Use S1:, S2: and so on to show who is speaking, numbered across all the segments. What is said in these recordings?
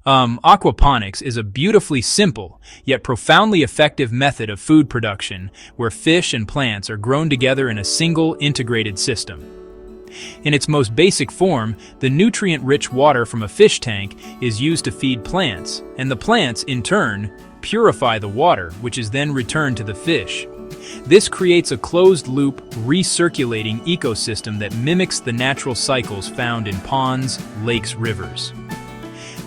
S1: Aquaponics is a beautifully simple, yet profoundly effective method of food production where fish and plants are grown together in a single integrated system. In its most basic form, the nutrient-rich water from a fish tank is used to feed plants, and the plants, in turn, purify the water, which is then returned to the fish. This creates a closed-loop, recirculating ecosystem that mimics the natural cycles found in ponds, lakes, rivers.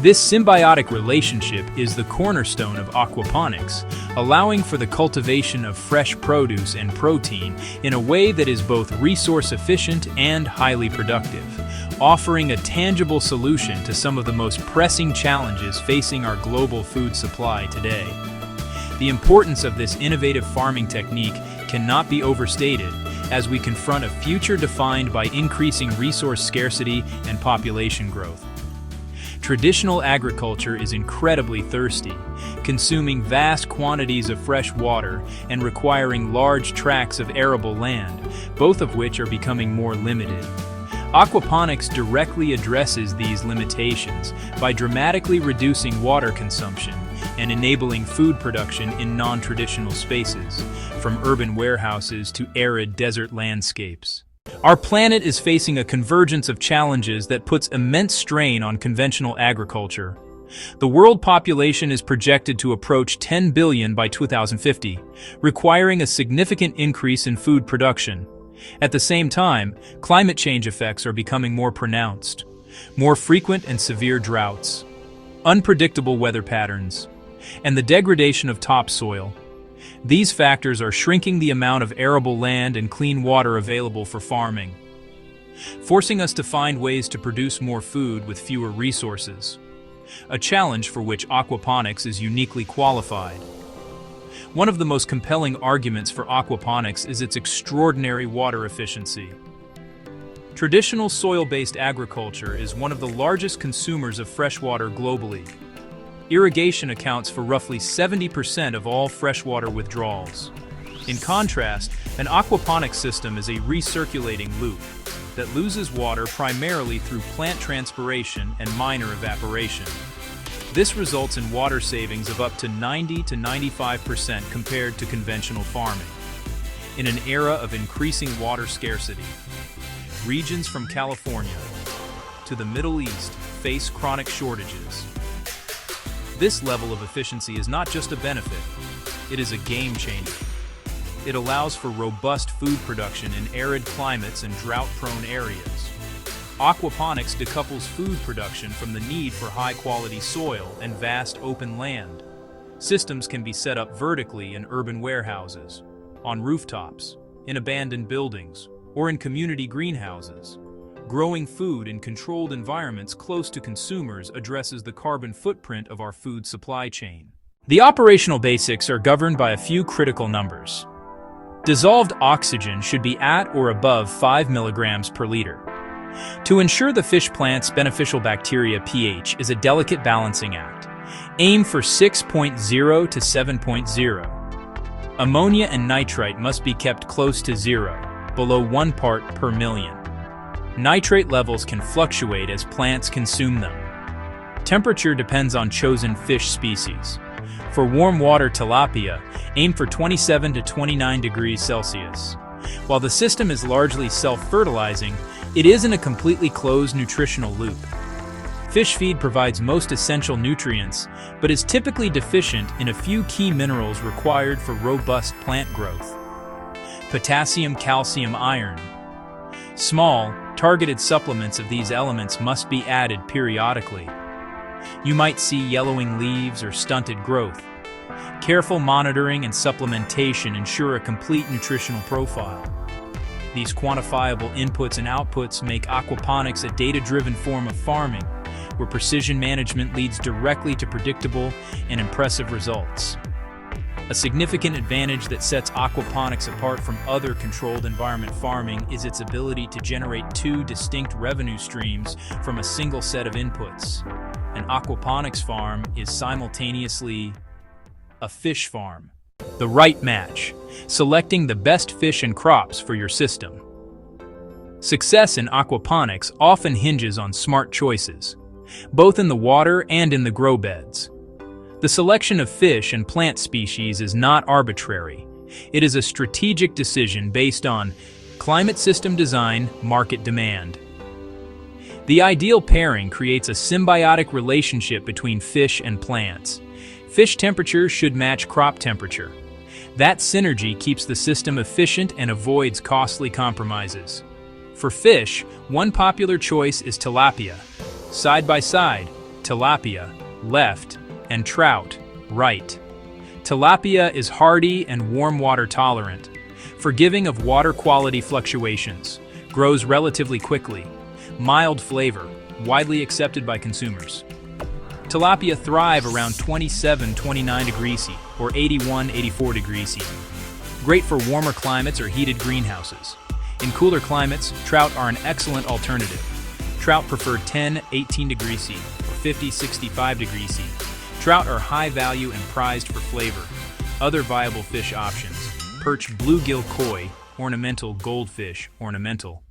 S1: This symbiotic relationship is the cornerstone of aquaponics, allowing for the cultivation of fresh produce and protein in a way that is both resource-efficient and highly productive, offering a tangible solution to some of the most pressing challenges facing our global food supply today. The importance of this innovative farming technique cannot be overstated as we confront a future defined by increasing resource scarcity and population growth. Traditional agriculture is incredibly thirsty, consuming vast quantities of fresh water and requiring large tracts of arable land, both of which are becoming more limited. Aquaponics directly addresses these limitations by dramatically reducing water consumption and enabling food production in non-traditional spaces, from urban warehouses to arid desert landscapes. Our planet is facing a convergence of challenges that puts immense strain on conventional agriculture. The world population is projected to approach 10 billion by 2050, requiring a significant increase in food production. At the same time, climate change effects are becoming more pronounced. More frequent and severe droughts, unpredictable weather patterns, and the degradation of topsoil. These factors are shrinking the amount of arable land and clean water available for farming, forcing us to find ways to produce more food with fewer resources, a challenge for which aquaponics is uniquely qualified. One of the most compelling arguments for aquaponics is its extraordinary water efficiency. Traditional soil-based agriculture is one of the largest consumers of freshwater globally. Irrigation accounts for roughly 70% of all freshwater withdrawals. In contrast, an aquaponics system is a recirculating loop that loses water primarily through plant transpiration and minor evaporation. This results in water savings of up to 90 to 95% compared to conventional farming. In an era of increasing water scarcity, regions from California to the Middle East face chronic shortages. This level of efficiency is not just a benefit, it is a game changer. It allows for robust food production in arid climates and drought-prone areas. Aquaponics decouples food production from the need for high-quality soil and vast open land. Systems can be set up vertically in urban warehouses, on rooftops, in abandoned buildings, or in community greenhouses. Growing food in controlled environments close to consumers addresses the carbon footprint of our food supply chain. The operational basics are governed by a few critical numbers. Dissolved oxygen should be at or above 5 milligrams per liter. To ensure the fish plant's beneficial bacteria pH is a delicate balancing act. Aim for 6.0 to 7.0. Ammonia and nitrite must be kept close to zero, below 1 part per million. Nitrate levels can fluctuate as plants consume them. Temperature depends on chosen fish species. For warm water tilapia, aim for 27 to 29 degrees Celsius. While the system is largely self-fertilizing, it isn't a completely closed nutritional loop. Fish feed provides most essential nutrients, but is typically deficient in a few key minerals required for robust plant growth. Potassium, calcium, iron. Small, targeted supplements of these elements must be added periodically. You might see yellowing leaves or stunted growth. Careful monitoring and supplementation ensure a complete nutritional profile. These quantifiable inputs and outputs make aquaponics a data-driven form of farming, where precision management leads directly to predictable and impressive results. A significant advantage that sets aquaponics apart from other controlled environment farming is its ability to generate two distinct revenue streams from a single set of inputs. An aquaponics farm is simultaneously a fish farm. The right match, selecting the best fish and crops for your system. Success in aquaponics often hinges on smart choices. both in the water and in the grow beds. The selection of fish and plant species is not arbitrary. It is a strategic decision based on climate system design, market demand. The ideal pairing creates a symbiotic relationship between fish and plants. Fish temperature should match crop temperature. That synergy keeps the system efficient and avoids costly compromises. For fish, one popular choice is tilapia. Side by side, tilapia, left, and trout, right. Tilapia is hardy and warm water tolerant, forgiving of water quality fluctuations, grows relatively quickly, mild flavor, widely accepted by consumers. Tilapia thrive around 27-29 degrees C or 81-84 degrees C. Great for warmer climates or heated greenhouses. In cooler climates, trout are an excellent alternative. Trout prefer 10-18 degrees C or 50-65 degrees C. Trout are high value and prized for flavor. Other viable fish options: perch bluegill koi, ornamental goldfish, ornamental,